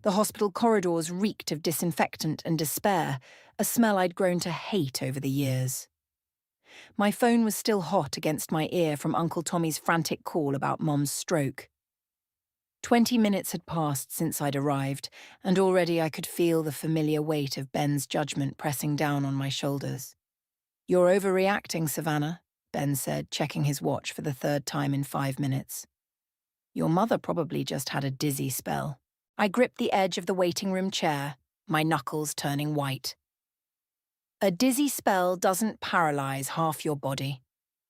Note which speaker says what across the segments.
Speaker 1: The hospital corridors reeked of disinfectant and despair, a smell I'd grown to hate over the years. My phone was still hot against my ear from Uncle Tommy's frantic call about Mom's stroke. 20 minutes had passed since I'd arrived, and already I could feel the familiar weight of Ben's judgment pressing down on my shoulders. "You're overreacting, Savannah," Ben said, checking his watch for the third time in 5 minutes. "Your mother probably just had a dizzy spell." I gripped the edge of the waiting room chair, my knuckles turning white. A dizzy spell doesn't paralyze half your body.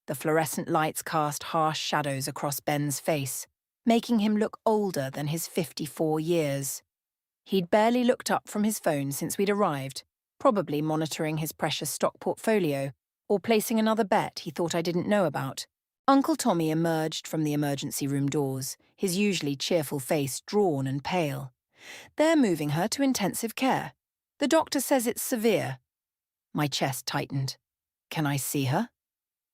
Speaker 1: The fluorescent lights cast harsh shadows across Ben's face, making him look older than his 54 years. He'd barely looked up from his phone since we'd arrived, probably monitoring his precious stock portfolio or placing another bet he thought I didn't know about. Uncle Tommy emerged from the emergency room doors, his usually cheerful face drawn and pale. "They're moving her to intensive care. The doctor says it's severe." My chest tightened. "Can I see her?"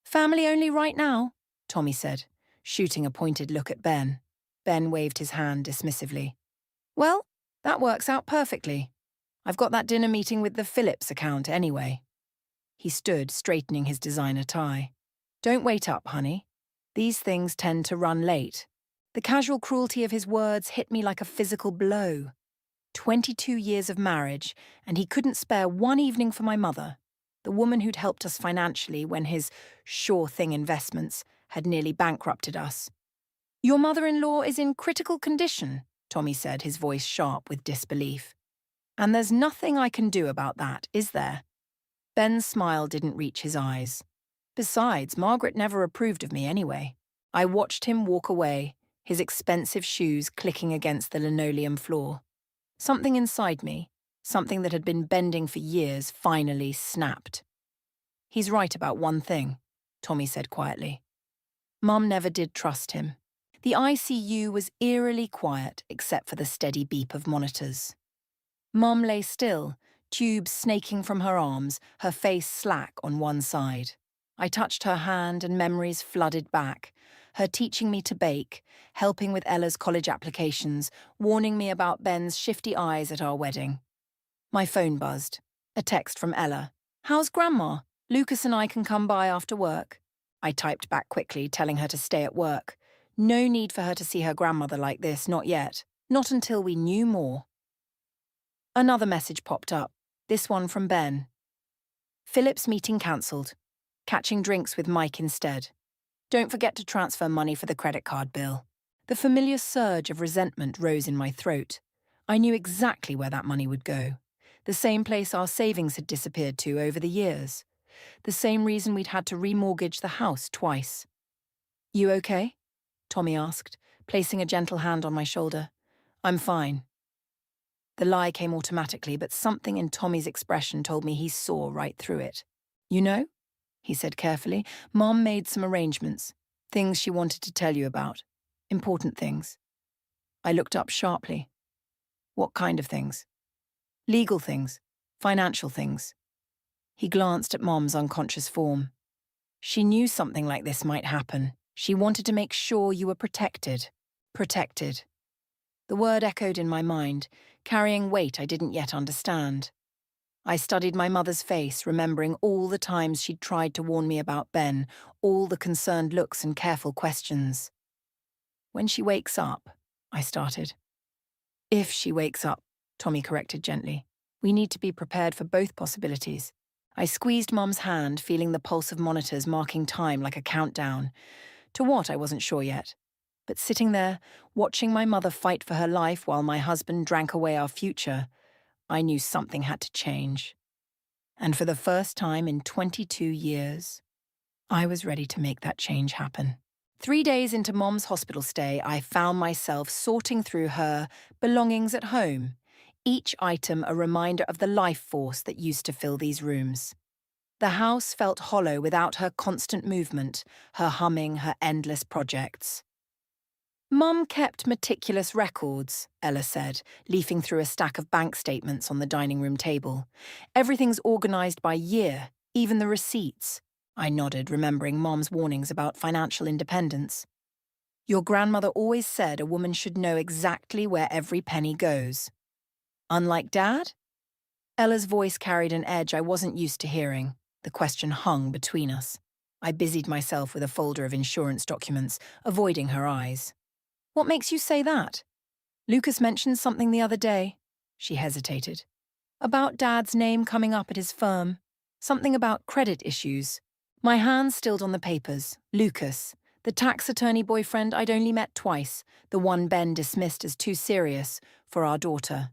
Speaker 1: "Family only right now," Tommy said, shooting a pointed look at Ben. Ben waved his hand dismissively. "Well, that works out perfectly. I've got that dinner meeting with the Phillips account anyway." He stood, straightening his designer tie. "Don't wait up, honey. These things tend to run late." The casual cruelty of his words hit me like a physical blow. 22 years of marriage, and he couldn't spare one evening for my mother, the woman who'd helped us financially when his sure-thing investments had nearly bankrupted us. "Your mother-in-law is in critical condition," Tommy said, his voice sharp with disbelief. "And there's nothing I can do about that, is there?" Ben's smile didn't reach his eyes. Besides, Margaret never approved of me anyway. I watched him walk away, his expensive shoes clicking against the linoleum floor. Something inside me, something that had been bending for years, finally snapped. "He's right about one thing," Tommy said quietly. Mum never did trust him. The ICU was eerily quiet except for the steady beep of monitors. Mum lay still, tubes snaking from her arms, her face slack on one side. I touched her hand and memories flooded back, her teaching me to bake, helping with Ella's college applications, warning me about Ben's shifty eyes at our wedding. My phone buzzed. A text from Ella. "How's Grandma? Lucas and I can come by after work." I typed back quickly, telling her to stay at work. No need for her to see her grandmother like this, not yet. Not until we knew more. Another message popped up, this one from Ben. "Phillips meeting cancelled. Catching drinks with Mike instead. Don't forget to transfer money for the credit card bill." The familiar surge of resentment rose in my throat. I knew exactly where that money would go. The same place our savings had disappeared to over the years. The same reason we'd had to remortgage the house twice. "You okay?" Tommy asked, placing a gentle hand on my shoulder. "I'm fine." The lie came automatically, but something in Tommy's expression told me he saw right through it. "You know," he said carefully, "Mom made some arrangements. Things she wanted to tell you about. Important things." I looked up sharply. "What kind of things?" "Legal things. Financial things." He glanced at Mom's unconscious form. "She knew something like this might happen. She wanted to make sure you were protected." Protected. The word echoed in my mind, carrying weight I didn't yet understand. I studied my mother's face, remembering all the times she'd tried to warn me about Ben, all the concerned looks and careful questions. "When she wakes up," I started. "If she wakes up," Tommy corrected gently. "We need to be prepared for both possibilities." I squeezed Mum's hand, feeling the pulse of monitors marking time like a countdown. To what, I wasn't sure yet. But sitting there, watching my mother fight for her life while my husband drank away our future, I knew something had to change. And for the first time in 22 years, I was ready to make that change happen. 3 days into Mom's hospital stay, I found myself sorting through her belongings at home, each item a reminder of the life force that used to fill these rooms. The house felt hollow without her constant movement, her humming, her endless projects. "Mum kept meticulous records," Ella said, leafing through a stack of bank statements on the dining room table. "Everything's organised by year, even the receipts." I nodded, remembering Mom's warnings about financial independence. "Your grandmother always said a woman should know exactly where every penny goes." Unlike Dad? Ella's voice carried an edge I wasn't used to hearing. The question hung between us. I busied myself with a folder of insurance documents, avoiding her eyes. What makes you say that? Lucas mentioned something the other day. She hesitated. About Dad's name coming up at his firm. Something about credit issues. My hand stilled on the papers. Lucas, the tax attorney boyfriend I'd only met twice, the one Ben dismissed as too serious for our daughter.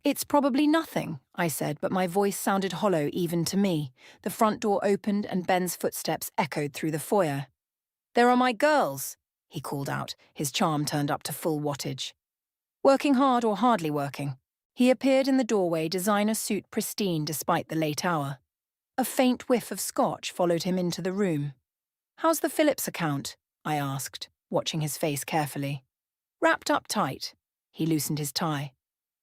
Speaker 1: It's probably nothing, I said, but my voice sounded hollow even to me. The front door opened and Ben's footsteps echoed through the foyer. There are my girls, he called out, his charm turned up to full wattage. Working hard or hardly working? He appeared in the doorway, designer suit pristine despite the late hour. A faint whiff of scotch followed him into the room. How's the Phillips account? I asked, watching his face carefully. Wrapped up tight. He loosened his tie.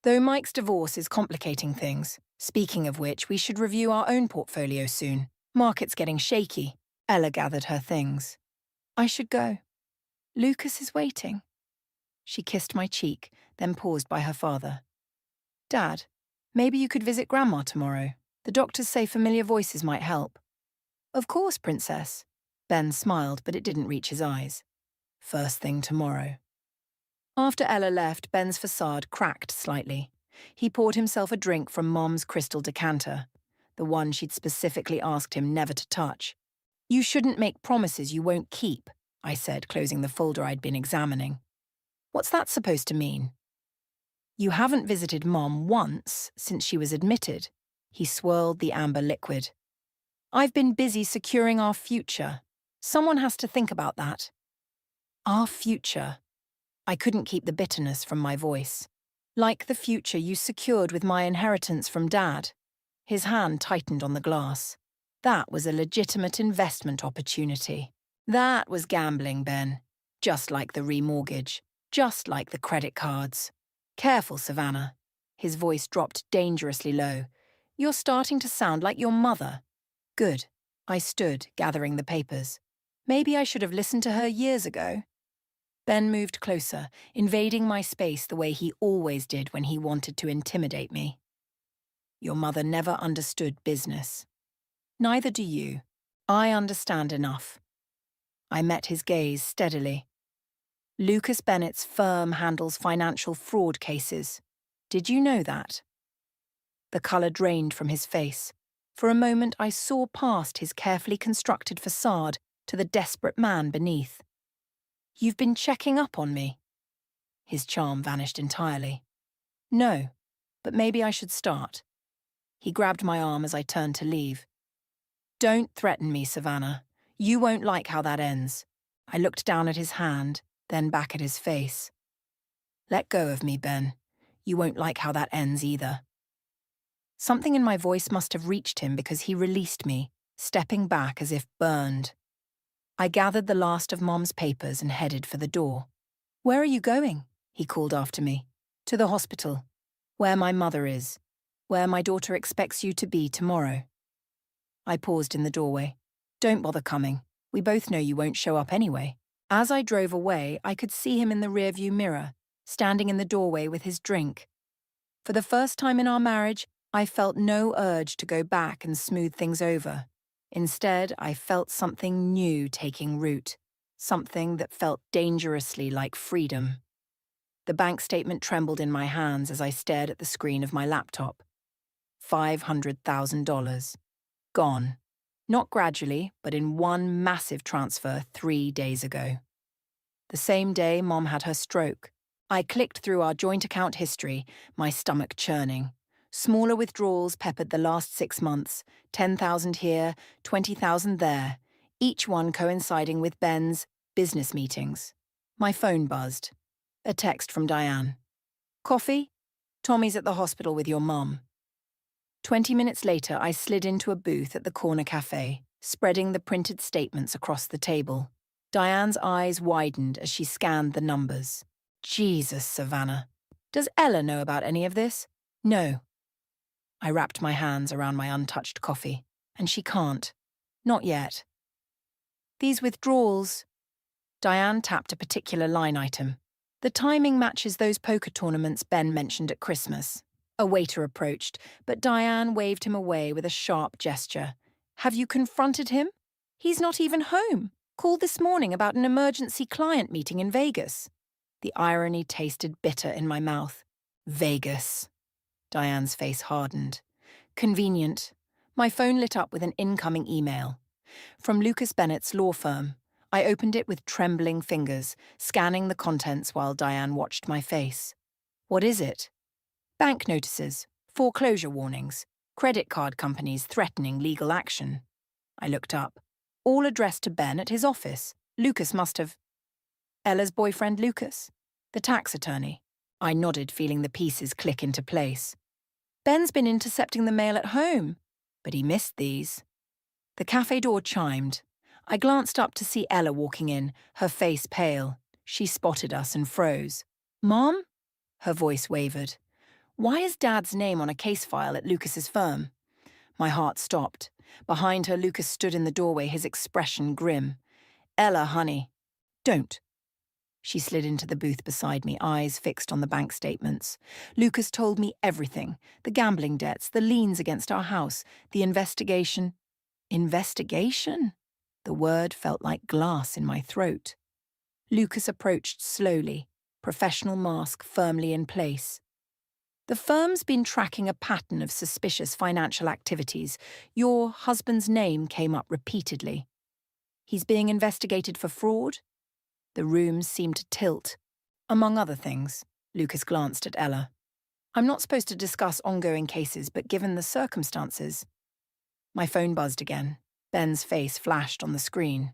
Speaker 1: Though Mike's divorce is complicating things. Speaking of which, we should review our own portfolio soon. Market's getting shaky. Ella gathered her things. I should go. Lucas is waiting. She kissed my cheek, then paused by her father. Dad, maybe you could visit Grandma tomorrow. The doctors say familiar voices might help. Of course, Princess. Ben smiled, but it didn't reach his eyes. First thing tomorrow. After Ella left, Ben's facade cracked slightly. He poured himself a drink from Mom's crystal decanter, the one she'd specifically asked him never to touch. You shouldn't make promises you won't keep, I said, closing the folder I'd been examining. What's that supposed to mean? You haven't visited Mom once since she was admitted. He swirled the amber liquid. I've been busy securing our future. Someone has to think about that. Our future. I couldn't keep the bitterness from my voice. Like the future you secured with my inheritance from Dad. His hand tightened on the glass. That was a legitimate investment opportunity. That was gambling, Ben. Just like the remortgage. Just like the credit cards. Careful, Savannah. His voice dropped dangerously low. You're starting to sound like your mother. Good. I stood, gathering the papers. Maybe I should have listened to her years ago. Ben moved closer, invading my space the way he always did when he wanted to intimidate me. Your mother never understood business. Neither do you. I understand enough. I met his gaze steadily. Lucas Bennett's firm handles financial fraud cases. Did you know that? The colour drained from his face. For a moment I saw past his carefully constructed facade to the desperate man beneath. You've been checking up on me. His charm vanished entirely. No, but maybe I should start. He grabbed my arm as I turned to leave. Don't threaten me, Savannah. You won't like how that ends. I looked down at his hand, then back at his face. Let go of me, Ben. You won't like how that ends either. Something in my voice must have reached him because he released me, stepping back as if burned. I gathered the last of Mom's papers and headed for the door. Where are you going? He called after me. To the hospital. Where my mother is. Where my daughter expects you to be tomorrow. I paused in the doorway. Don't bother coming. We both know you won't show up anyway. As I drove away, I could see him in the rearview mirror, standing in the doorway with his drink. For the first time in our marriage, I felt no urge to go back and smooth things over. Instead, I felt something new taking root, something that felt dangerously like freedom. The bank statement trembled in my hands as I stared at the screen of my laptop. $500,000. Gone. Not gradually, but in one massive transfer 3 days ago. The same day Mom had her stroke. I clicked through our joint account history, my stomach churning. Smaller withdrawals peppered the last 6 months, 10,000 here, 20,000 there, each one coinciding with Ben's business meetings. My phone buzzed. A text from Diane. Coffee? Tommy's at the hospital with your mum. 20 minutes later, I slid into a booth at the corner cafe, spreading the printed statements across the table. Diane's eyes widened as she scanned the numbers. Jesus, Savannah. Does Ella know about any of this? No. I wrapped my hands around my untouched coffee, and she can't. Not yet. These withdrawals. Diane tapped a particular line item. The timing matches those poker tournaments Ben mentioned at Christmas. A waiter approached, but Diane waved him away with a sharp gesture. Have you confronted him? He's not even home. Called this morning about an emergency client meeting in Vegas. The irony tasted bitter in my mouth. Vegas. Diane's face hardened. Convenient. My phone lit up with an incoming email. From Lucas Bennett's law firm. I opened it with trembling fingers, scanning the contents while Diane watched my face. What is it? Bank notices, foreclosure warnings, credit card companies threatening legal action. I looked up. All addressed to Ben at his office. Lucas must have... Ella's boyfriend Lucas, the tax attorney. I nodded, feeling the pieces click into place. Ben's been intercepting the mail at home, but he missed these. The cafe door chimed. I glanced up to see Ella walking in, her face pale. She spotted us and froze. Mom? Her voice wavered. Why is Dad's name on a case file at Lucas's firm? My heart stopped. Behind her, Lucas stood in the doorway, his expression grim. Ella, honey. Don't. She slid into the booth beside me, eyes fixed on the bank statements. Lucas told me everything. The gambling debts, the liens against our house, the investigation. Investigation? The word felt like glass in my throat. Lucas approached slowly, professional mask firmly in place. The firm's been tracking a pattern of suspicious financial activities. Your husband's name came up repeatedly. He's being investigated for fraud? The room seemed to tilt. Among other things, Lucas glanced at Ella. I'm not supposed to discuss ongoing cases, but given the circumstances... My phone buzzed again. Ben's face flashed on the screen.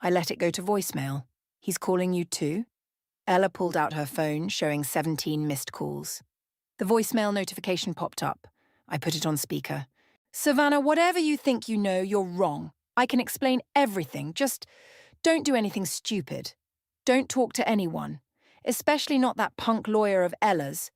Speaker 1: I let it go to voicemail. He's calling you too? Ella pulled out her phone, showing 17 missed calls. The voicemail notification popped up. I put it on speaker. Savannah, whatever you think you know, you're wrong. I can explain everything. Just don't do anything stupid. Don't talk to anyone, especially not that punk lawyer of Ella's.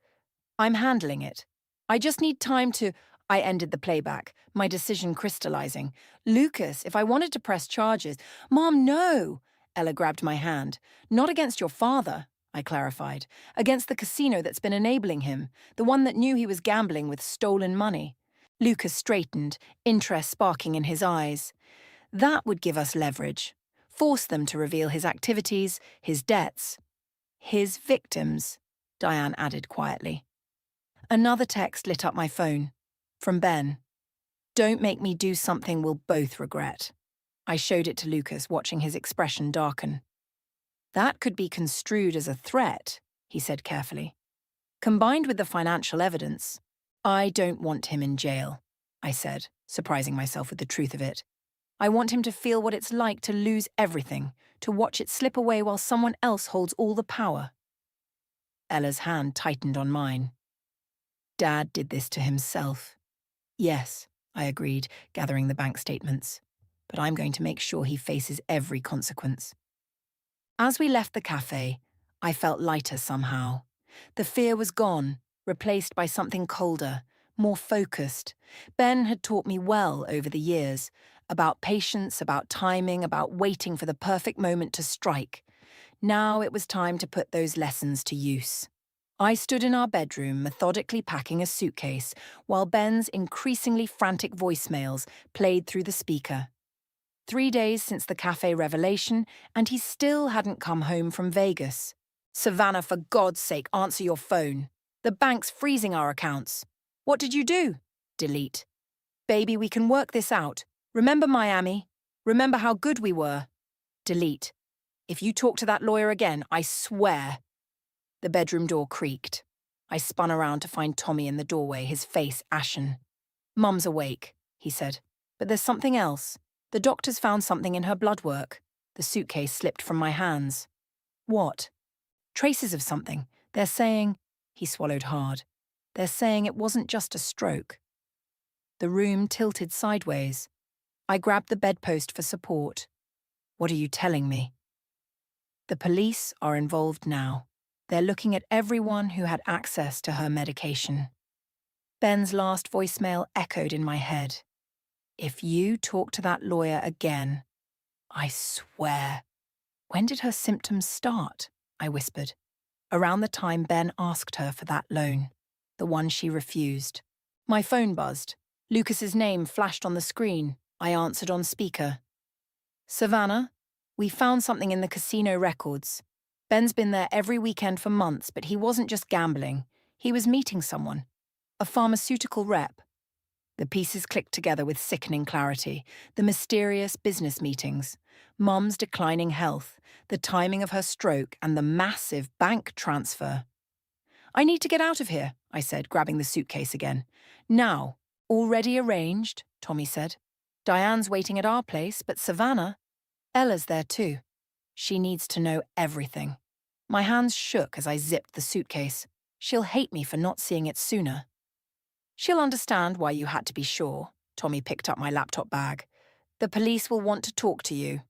Speaker 1: I'm handling it. I just need time to... I ended the playback, my decision crystallizing. Lucas, if I wanted to press charges... Mom, no! Ella grabbed my hand. Not against your father, I clarified. Against the casino that's been enabling him, the one that knew he was gambling with stolen money. Lucas straightened, interest sparking in his eyes. That would give us leverage. Force them to reveal his activities, his debts. His victims, Diane added quietly. Another text lit up my phone. From Ben. Don't make me do something we'll both regret. I showed it to Lucas, watching his expression darken. That could be construed as a threat, he said carefully. Combined with the financial evidence, I don't want him in jail, I said, surprising myself with the truth of it. I want him to feel what it's like to lose everything, to watch it slip away while someone else holds all the power. Ella's hand tightened on mine. Dad did this to himself. Yes, I agreed, gathering the bank statements. But I'm going to make sure he faces every consequence. As we left the cafe, I felt lighter somehow. The fear was gone, replaced by something colder, more focused. Ben had taught me well over the years, about patience, about timing, about waiting for the perfect moment to strike. Now it was time to put those lessons to use. I stood in our bedroom, methodically packing a suitcase, while Ben's increasingly frantic voicemails played through the speaker. 3 days since the cafe revelation, and he still hadn't come home from Vegas. Savannah, for God's sake, answer your phone. The bank's freezing our accounts. What did you do? Delete. Baby, we can work this out. Remember Miami? Remember how good we were? Delete. If you talk to that lawyer again, I swear. The bedroom door creaked. I spun around to find Tommy in the doorway, his face ashen. Mum's awake, he said. But there's something else. The doctors found something in her blood work. The suitcase slipped from my hands. What? Traces of something. They're saying... He swallowed hard. They're saying it wasn't just a stroke. The room tilted sideways. I grabbed the bedpost for support. What are you telling me? The police are involved now. They're looking at everyone who had access to her medication. Ben's last voicemail echoed in my head. If you talk to that lawyer again, I swear. When did her symptoms start? I whispered. Around the time Ben asked her for that loan. the one she refused. My phone buzzed. Lucas's name flashed on the screen. I answered on speaker. Savannah, we found something in the casino records. Ben's been there every weekend for months, but he wasn't just gambling. He was meeting someone. A pharmaceutical rep. The pieces clicked together with sickening clarity. The mysterious business meetings, Mum's declining health, the timing of her stroke, and the massive bank transfer. I need to get out of here, I said, grabbing the suitcase again. Now. Already arranged, Tommy said. Diane's waiting at our place, but Savannah, Ella's there too. She needs to know everything. My hands shook as I zipped the suitcase. She'll hate me for not seeing it sooner. She'll understand why you had to be sure. Tommy picked up my laptop bag. The police will want to talk to you.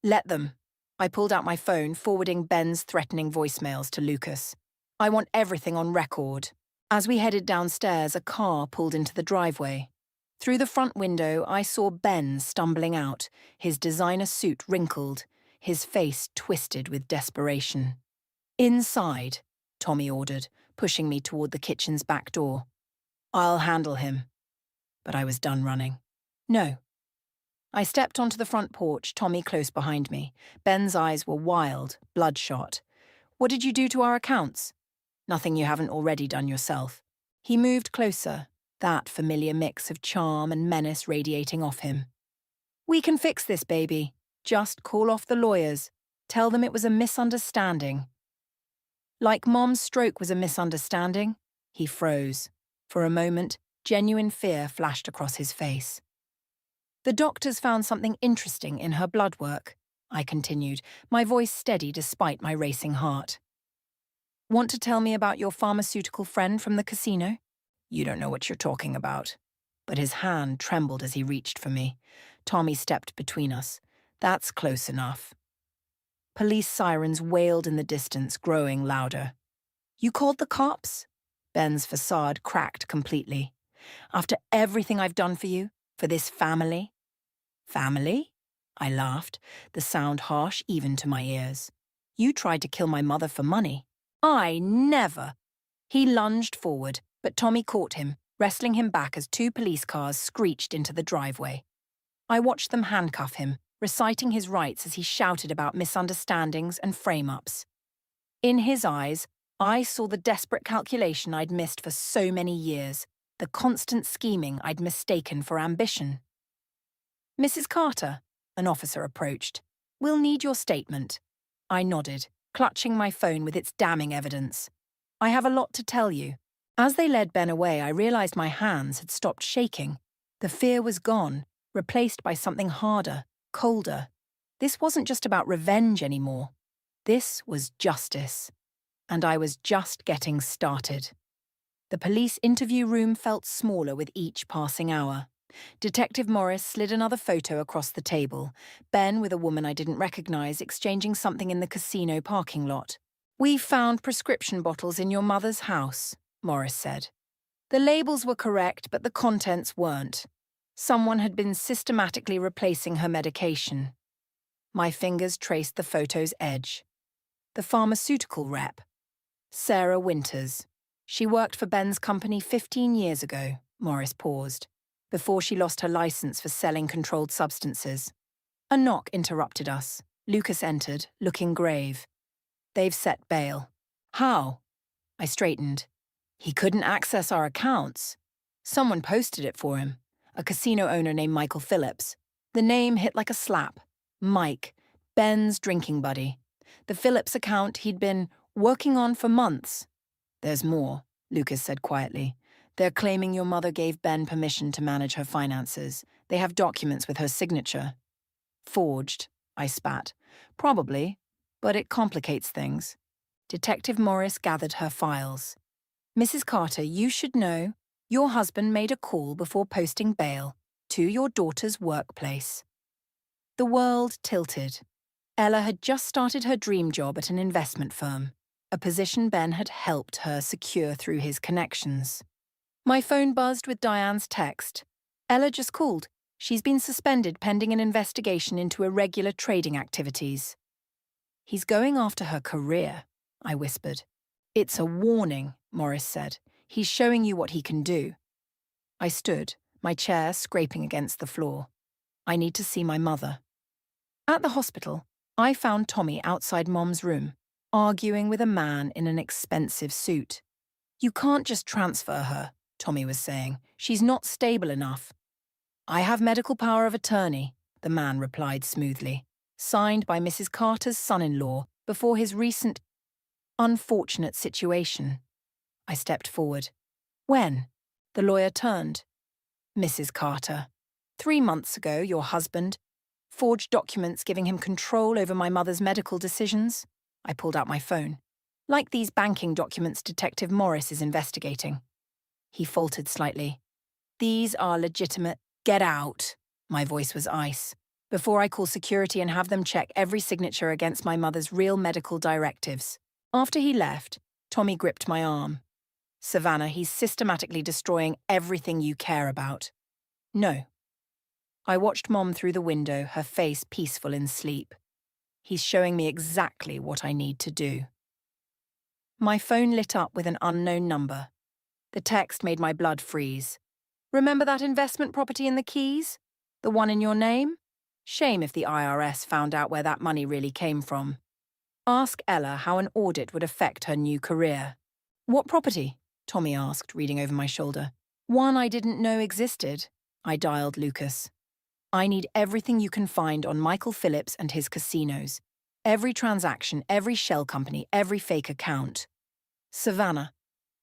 Speaker 1: Let them. I pulled out my phone, forwarding Ben's threatening voicemails to Lucas. I want everything on record. As we headed downstairs, a car pulled into the driveway. Through the front window, I saw Ben stumbling out, his designer suit wrinkled, his face twisted with desperation. Inside, Tommy ordered, pushing me toward the kitchen's back door. I'll handle him. But I was done running. No. I stepped onto the front porch, Tommy close behind me. Ben's eyes were wild, bloodshot. What did you do to our accounts? Nothing you haven't already done yourself. He moved closer, that familiar mix of charm and menace radiating off him. We can fix this, baby. Just call off the lawyers. Tell them it was a misunderstanding. Like Mom's stroke was a misunderstanding, he froze. For a moment, genuine fear flashed across his face. The doctors found something interesting in her blood work, I continued, my voice steady despite my racing heart. Want to tell me about your pharmaceutical friend from the casino? You don't know what you're talking about. But his hand trembled as he reached for me. Tommy stepped between us. That's close enough. Police sirens wailed in the distance, growing louder. You called the cops? Ben's facade cracked completely. After everything I've done for you, for this family? Family? I laughed, the sound harsh even to my ears. You tried to kill my mother for money. I never. He lunged forward, but Tommy caught him, wrestling him back as two police cars screeched into the driveway. I watched them handcuff him, reciting his rights as he shouted about misunderstandings and frame-ups. In his eyes, I saw the desperate calculation I'd missed for so many years, the constant scheming I'd mistaken for ambition. Mrs. Carter, an officer approached. We'll need your statement. I nodded, clutching my phone with its damning evidence. I have a lot to tell you. As they led Ben away, I realized my hands had stopped shaking. The fear was gone, replaced by something harder, colder. This wasn't just about revenge anymore. This was justice. And I was just getting started. The police interview room felt smaller with each passing hour. Detective Morris slid another photo across the table, Ben with a woman I didn't recognize exchanging something in the casino parking lot. We found prescription bottles in your mother's house, Morris said. The labels were correct, but the contents weren't. Someone had been systematically replacing her medication. My fingers traced the photo's edge. The pharmaceutical rep. Sarah Winters. She worked for Ben's company 15 years ago, Morris paused, before she lost her license for selling controlled substances. A knock interrupted us. Lucas entered, looking grave. They've set bail. How? I straightened. He couldn't access our accounts. Someone posted it for him. A casino owner named Michael Phillips. The name hit like a slap. Mike, Ben's drinking buddy. The Phillips account he'd been working on for months. There's more, Lucas said quietly. They're claiming your mother gave Ben permission to manage her finances. They have documents with her signature. Forged, I spat. Probably, but it complicates things. Detective Morris gathered her files. Mrs. Carter, you should know, your husband made a call before posting bail to your daughter's workplace. The world tilted. Ella had just started her dream job at an investment firm, a position Ben had helped her secure through his connections. My phone buzzed with Diane's text. Ella just called. She's been suspended pending an investigation into irregular trading activities. He's going after her career, I whispered. It's a warning, Morris said. He's showing you what he can do. I stood, my chair scraping against the floor. I need to see my mother. At the hospital, I found Tommy outside Mom's room, arguing with a man in an expensive suit. You can't just transfer her, Tommy was saying. She's not stable enough. I have medical power of attorney, the man replied smoothly, signed by Mrs. Carter's son-in-law before his recent unfortunate situation. I stepped forward. When? The lawyer turned. Mrs. Carter, 3 months ago, your husband forged documents giving him control over my mother's medical decisions. I pulled out my phone. Like these banking documents Detective Morris is investigating. He faltered slightly. These are legitimate. Get out. My voice was ice. Before I call security and have them check every signature against my mother's real medical directives. After he left, Tommy gripped my arm. Savannah, he's systematically destroying everything you care about. No. I watched Mom through the window, her face peaceful in sleep. He's showing me exactly what I need to do. My phone lit up with an unknown number. The text made my blood freeze. Remember that investment property in the Keys? The one in your name? Shame if the IRS found out where that money really came from. Ask Ella how an audit would affect her new career. What property? Tommy asked, reading over my shoulder. One I didn't know existed. I dialed Lucas. I need everything you can find on Michael Phillips and his casinos. Every transaction, every shell company, every fake account. Savannah,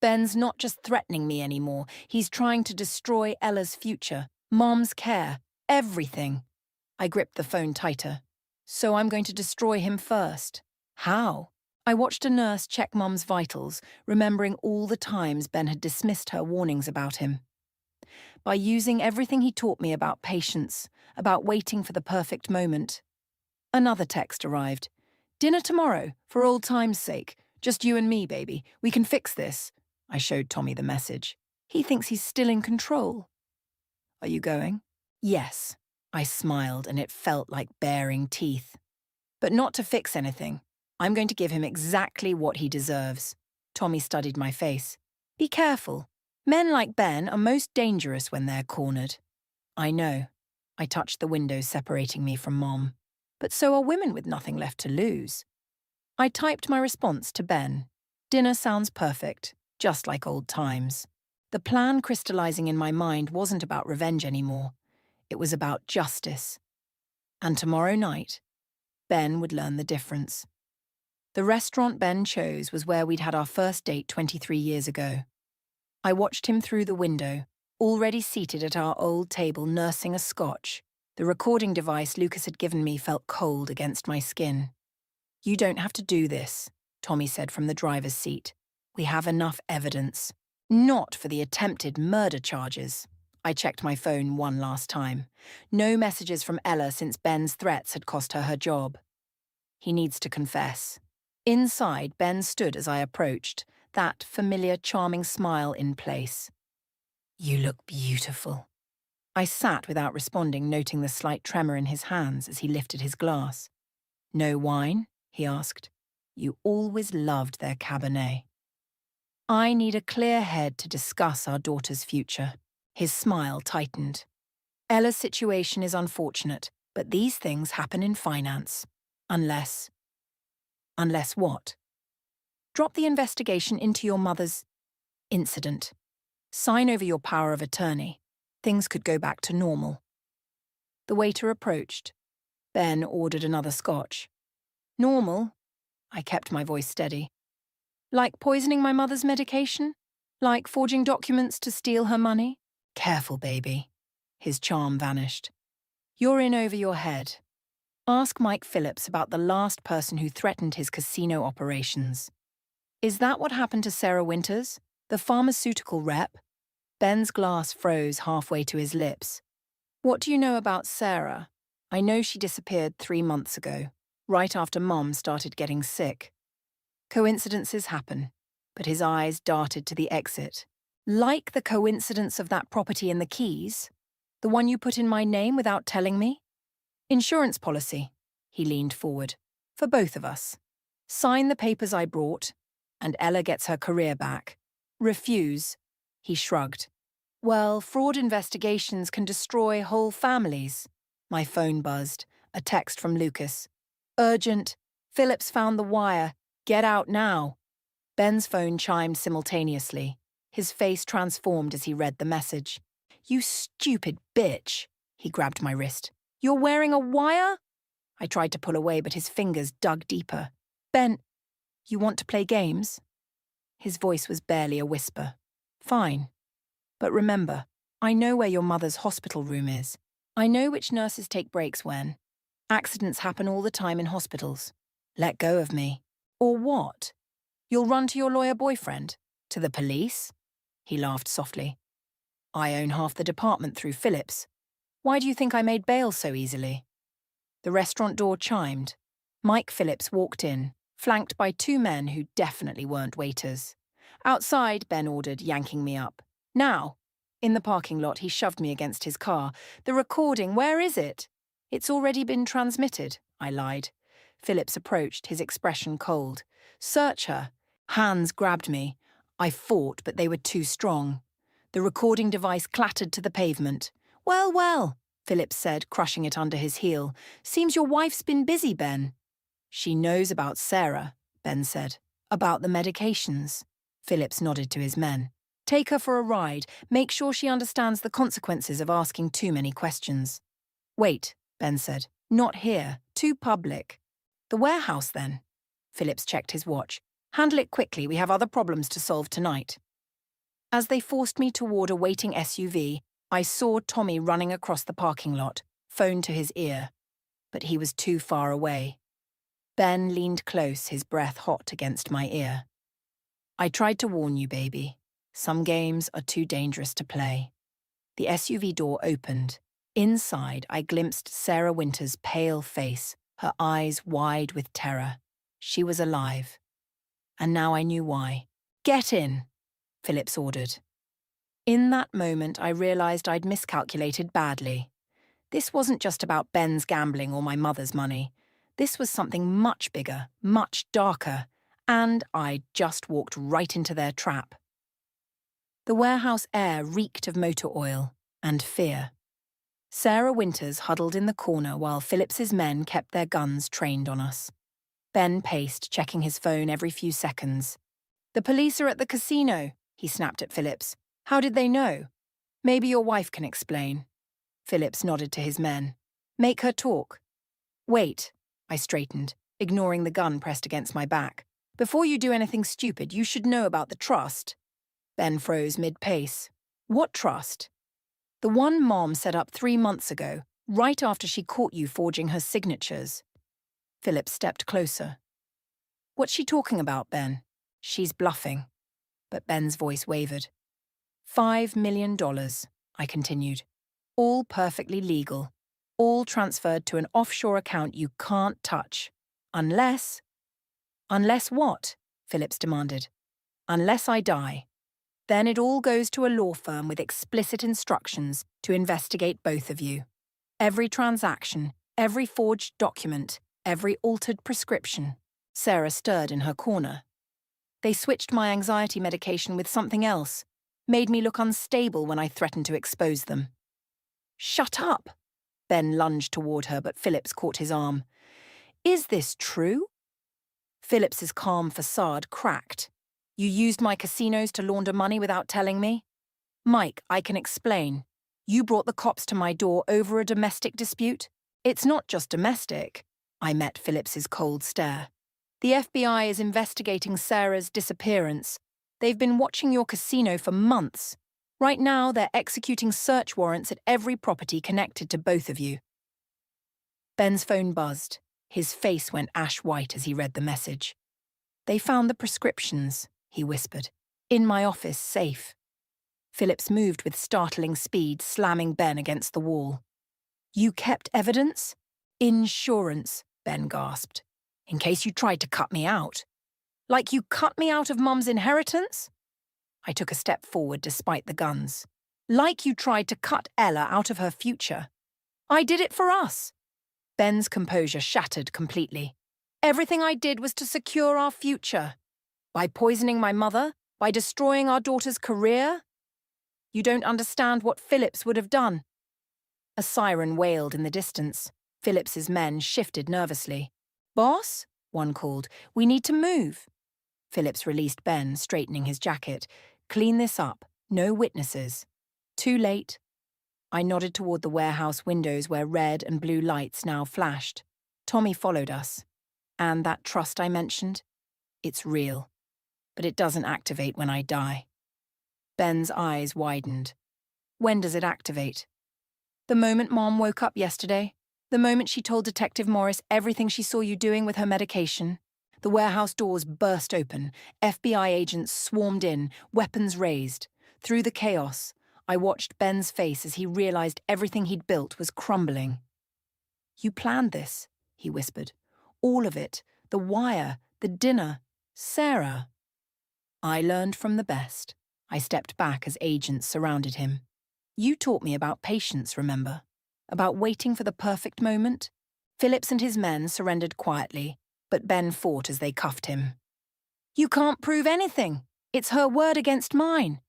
Speaker 1: Ben's not just threatening me anymore. He's trying to destroy Ella's future, Mom's care, everything. I gripped the phone tighter. So I'm going to destroy him first. How? I watched a nurse check Mom's vitals, remembering all the times Ben had dismissed her warnings about him. By using everything he taught me about patience, about waiting for the perfect moment. Another text arrived. Dinner tomorrow, for old time's sake. Just you and me, baby. We can fix this. I showed Tommy the message. He thinks he's still in control. Are you going? Yes. I smiled, and it felt like baring teeth. But not to fix anything. I'm going to give him exactly what he deserves. Tommy studied my face. Be careful. Men like Ben are most dangerous when they're cornered. I know. I touched the window separating me from Mom. But so are women with nothing left to lose. I typed my response to Ben. Dinner sounds perfect, just like old times. The plan crystallizing in my mind wasn't about revenge anymore. It was about justice. And tomorrow night, Ben would learn the difference. The restaurant Ben chose was where we'd had our first date 23 years ago. I watched him through the window, already seated at our old table nursing a scotch. The recording device Lucas had given me felt cold against my skin. You don't have to do this, Tommy said from the driver's seat. We have enough evidence. Not for the attempted murder charges. I checked my phone one last time. No messages from Ella since Ben's threats had cost her her job. He needs to confess. Inside, Ben stood as I approached, that familiar, charming smile in place. You look beautiful. I sat without responding, noting the slight tremor in his hands as he lifted his glass. No wine? He asked. You always loved their Cabernet. I need a clear head to discuss our daughter's future. His smile tightened. Ella's situation is unfortunate, but these things happen in finance. Unless what? Drop the investigation into your mother's incident. Sign over your power of attorney. Things could go back to normal. The waiter approached. Ben ordered another scotch. Normal? I kept my voice steady. Like poisoning my mother's medication? Like forging documents to steal her money? Careful, baby. His charm vanished. You're in over your head. Ask Mike Phillips about the last person who threatened his casino operations. Is that what happened to Sarah Winters, the pharmaceutical rep? Ben's glass froze halfway to his lips. What do you know about Sarah? I know she disappeared 3 months ago, right after Mom started getting sick. Coincidences happen, but his eyes darted to the exit. Like the coincidence of that property in the Keys, the one you put in my name without telling me? Insurance policy, he leaned forward, for both of us. Sign the papers I brought, and Ella gets her career back. Refuse, He shrugged. Well, fraud investigations can destroy whole families. My phone buzzed. A text from Lucas. Urgent. Phillips found the wire. Get out now. Ben's phone chimed simultaneously. His face transformed as he read the message. You stupid bitch. He grabbed my wrist. You're wearing a wire? I tried to pull away, but his fingers dug deeper. Ben, you want to play games? His voice was barely a whisper. Fine. But remember, I know where your mother's hospital room is. I know which nurses take breaks when. Accidents happen all the time in hospitals. Let go of me. Or what? You'll run to your lawyer boyfriend? To the police? He laughed softly. I own half the department through Phillips. Why do you think I made bail so easily? The restaurant door chimed. Mike Phillips walked in, flanked by two men who definitely weren't waiters. Outside, Ben ordered, yanking me up. Now. In the parking lot, he shoved me against his car. The recording, where is it? It's already been transmitted, I lied. Phillips approached, his expression cold. Search her. Hands grabbed me. I fought, but they were too strong. The recording device clattered to the pavement. Well, well, Phillips said, crushing it under his heel. Seems your wife's been busy, Ben. She knows about Sarah, Ben said. About the medications. Phillips nodded to his men. Take her for a ride. Make sure she understands the consequences of asking too many questions. Wait, Ben said. Not here. Too public. The warehouse, then? Phillips checked his watch. Handle it quickly. We have other problems to solve tonight. As they forced me toward a waiting SUV, I saw Tommy running across the parking lot, phone to his ear. But he was too far away. Ben leaned close, his breath hot against my ear. I tried to warn you, baby. Some games are too dangerous to play. The SUV door opened. Inside, I glimpsed Sarah Winter's pale face, her eyes wide with terror. She was alive. And now I knew why. Get in, Phillips ordered. In that moment, I realized I'd miscalculated badly. This wasn't just about Ben's gambling or my mother's money. This was something much bigger, much darker, and I'd just walked right into their trap. The warehouse air reeked of motor oil and fear. Sarah Winters huddled in the corner while Phillips's men kept their guns trained on us. Ben paced, checking his phone every few seconds. The police are at the casino, he snapped at Phillips. How did they know? Maybe your wife can explain. Phillips nodded to his men. Make her talk. Wait, I straightened, ignoring the gun pressed against my back. Before you do anything stupid, you should know about the trust. Ben froze mid-pace. What trust? The one Mom set up 3 months ago, right after she caught you forging her signatures. Phillips stepped closer. What's she talking about, Ben? She's bluffing. But Ben's voice wavered. $5 million, I continued. All perfectly legal. All transferred to an offshore account you can't touch. Unless... Unless what? Phillips demanded. Unless I die. Then it all goes to a law firm with explicit instructions to investigate both of you. Every transaction, every forged document, every altered prescription. Sarah stirred in her corner. They switched my anxiety medication with something else, made me look unstable when I threatened to expose them. Shut up! Ben lunged toward her, but Phillips caught his arm. Is this true? Phillips's calm facade cracked. You used my casinos to launder money without telling me? Mike, I can explain. You brought the cops to my door over a domestic dispute? It's not just domestic. I met Phillips's cold stare. The FBI is investigating Sarah's disappearance. They've been watching your casino for months. Right now, they're executing search warrants at every property connected to both of you. Ben's phone buzzed. His face went ash white as he read the message. They found the prescriptions, he whispered. In my office, safe. Phillips moved with startling speed, slamming Ben against the wall. You kept evidence? Insurance, Ben gasped. In case you tried to cut me out. Like you cut me out of Mum's inheritance? I took a step forward despite the guns. Like you tried to cut Ella out of her future. I did it for us. Ben's composure shattered completely. Everything I did was to secure our future. By poisoning my mother, by destroying our daughter's career, You don't understand what Phillips would have done." A siren wailed in the distance. Phillips's men shifted nervously. "Boss?" one called. "We need to move." Phillips released Ben, straightening his jacket. "Clean this up. No witnesses." Too late. I nodded toward the warehouse windows where red and blue lights now flashed. Tommy followed us. And that trust I mentioned? It's real. But it doesn't activate when I die. Ben's eyes widened. "When does it activate?" "The moment Mom woke up yesterday. The moment she told Detective Morris everything she saw you doing with her medication. The warehouse doors burst open. FBI agents swarmed in, weapons raised. Through the chaos, I watched Ben's face as he realized everything he'd built was crumbling. "You planned this," he whispered. "All of it. The wire, the dinner. Sarah." I learned from the best. I stepped back as agents surrounded him. "You taught me about patience, remember? About waiting for the perfect moment?" Phillips and his men surrendered quietly, but Ben fought as they cuffed him. "You can't prove anything. It's her word against mine."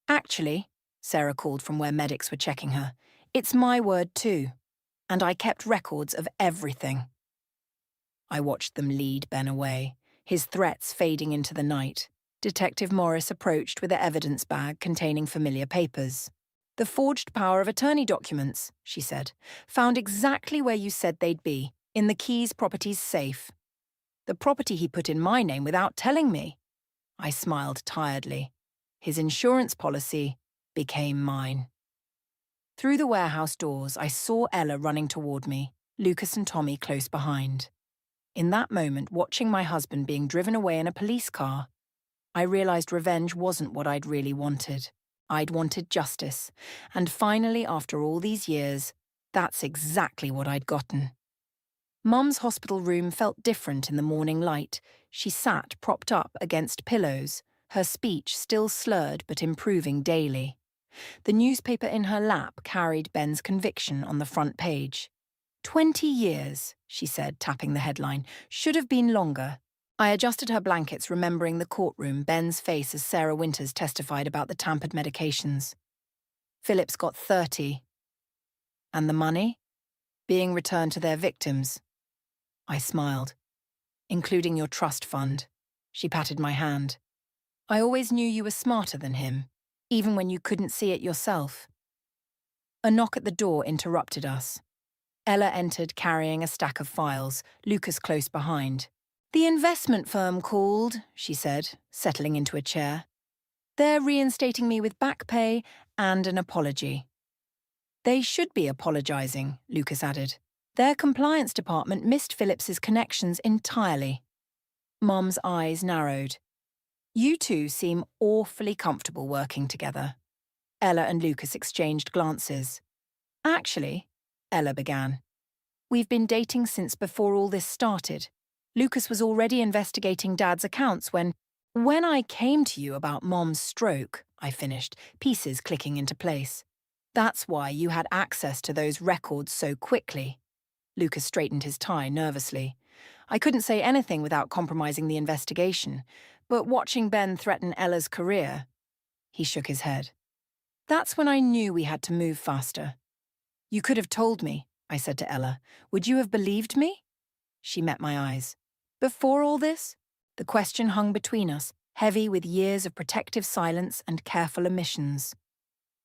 Speaker 1: "Actually," Sarah called from where medics were checking her, "it's my word too. And I kept records of everything." I watched them lead Ben away, his threats fading into the night. Detective Morris approached with the evidence bag containing familiar papers. "The forged power of attorney documents," she said, "found exactly where you said they'd be, in the Keys property's safe. The property he put in my name without telling me." I smiled tiredly. His insurance policy became mine. Through the warehouse doors, I saw Ella running toward me, Lucas and Tommy close behind. In that moment, watching my husband being driven away in a police car, I realized revenge wasn't what I'd really wanted. I'd wanted justice, and finally, after all these years, that's exactly what I'd gotten. Mum's hospital room felt different in the morning light. She sat propped up against pillows, her speech still slurred but improving daily. The newspaper in her lap carried Ben's conviction on the front page. 20 years, she said, tapping the headline. Should have been longer. I adjusted her blankets, remembering the courtroom, Ben's face as Sarah Winters testified about the tampered medications. Phillips got 30. And the money? Being returned to their victims. I smiled. "Including your trust fund." She patted my hand. "I always knew you were smarter than him, even when you couldn't see it yourself." A knock at the door interrupted us. Ella entered carrying a stack of files, Lucas close behind. "The investment firm called," she said, settling into a chair. "They're reinstating me with back pay and an apology." "They should be apologizing," Lucas added. "Their compliance department missed Phillips's connections entirely." Mom's eyes narrowed. "You two seem awfully comfortable working together." Ella and Lucas exchanged glances. "Actually," Ella began, "we've been dating since before all this started. Lucas was already investigating Dad's accounts when I came to you about Mom's stroke," I finished, pieces clicking into place. "That's why you had access to those records so quickly." Lucas straightened his tie nervously. "I couldn't say anything without compromising the investigation, but watching Ben threaten Ella's career..." He shook his head. "That's when I knew we had to move faster." "You could have told me," I said to Ella. "Would you have believed me?" She met my eyes. "Before all this?" The question hung between us, heavy with years of protective silence and careful omissions.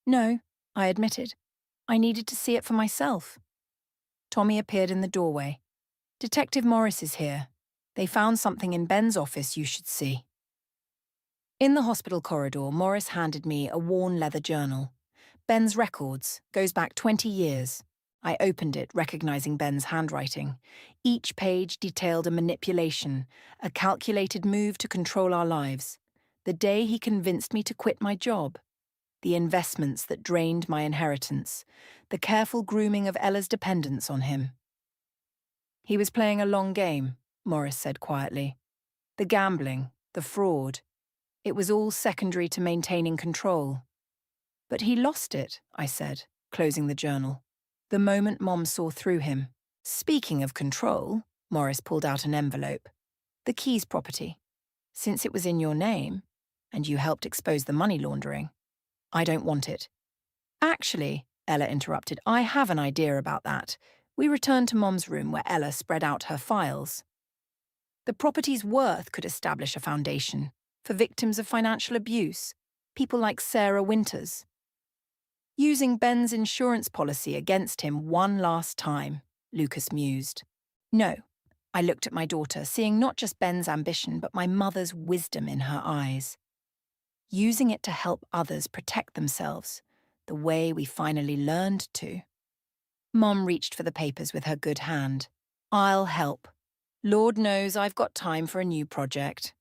Speaker 1: "No," I admitted. "I needed to see it for myself." Tommy appeared in the doorway. "Detective Morris is here. They found something in Ben's office you should see." In the hospital corridor, Morris handed me a worn leather journal. "Ben's records, goes back 20 years. I opened it, recognizing Ben's handwriting. Each page detailed a manipulation, a calculated move to control our lives. The day he convinced me to quit my job. The investments that drained my inheritance. The careful grooming of Ella's dependence on him." "He was playing a long game," Morris said quietly. "The gambling, the fraud. It was all secondary to maintaining control." "But he lost it," I said, closing the journal. "The moment Mom saw through him." "Speaking of control," Morris pulled out an envelope. "The Keys property. Since it was in your name, and you helped expose the money laundering, I don't want it. Actually, Ella interrupted, I have an idea about that. We returned to Mom's room where Ella spread out her files. The property's worth could establish a foundation for victims of financial abuse, people like Sarah Winters. Using Ben's insurance policy against him one last time, Lucas mused. No, I looked at my daughter, seeing not just Ben's ambition, but my mother's wisdom in her eyes. Using it to help others protect themselves, the way we finally learned to. Mom reached for the papers with her good hand. I'll help. Lord knows I've got time for a new project.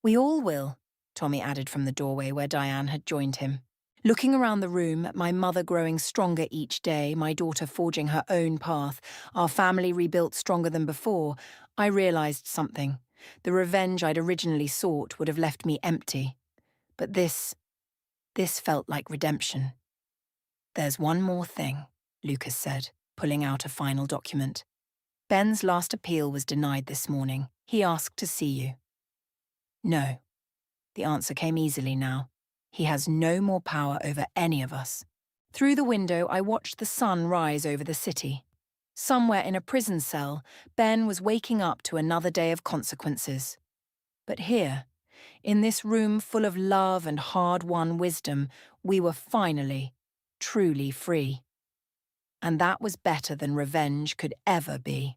Speaker 1: We all will, Tommy added from the doorway where Diane had joined him. Looking around the room at my mother growing stronger each day, my daughter forging her own path, our family rebuilt stronger than before, I realized something. The revenge I'd originally sought would have left me empty. But this felt like redemption. There's one more thing, Lucas said, pulling out a final document. Ben's last appeal was denied this morning. He asked to see you. No. The answer came easily now. He has no more power over any of us. Through the window, I watched the sun rise over the city. Somewhere in a prison cell, Ben was waking up to another day of consequences. But here, in this room full of love and hard-won wisdom, we were finally, truly free. And that was better than revenge could ever be.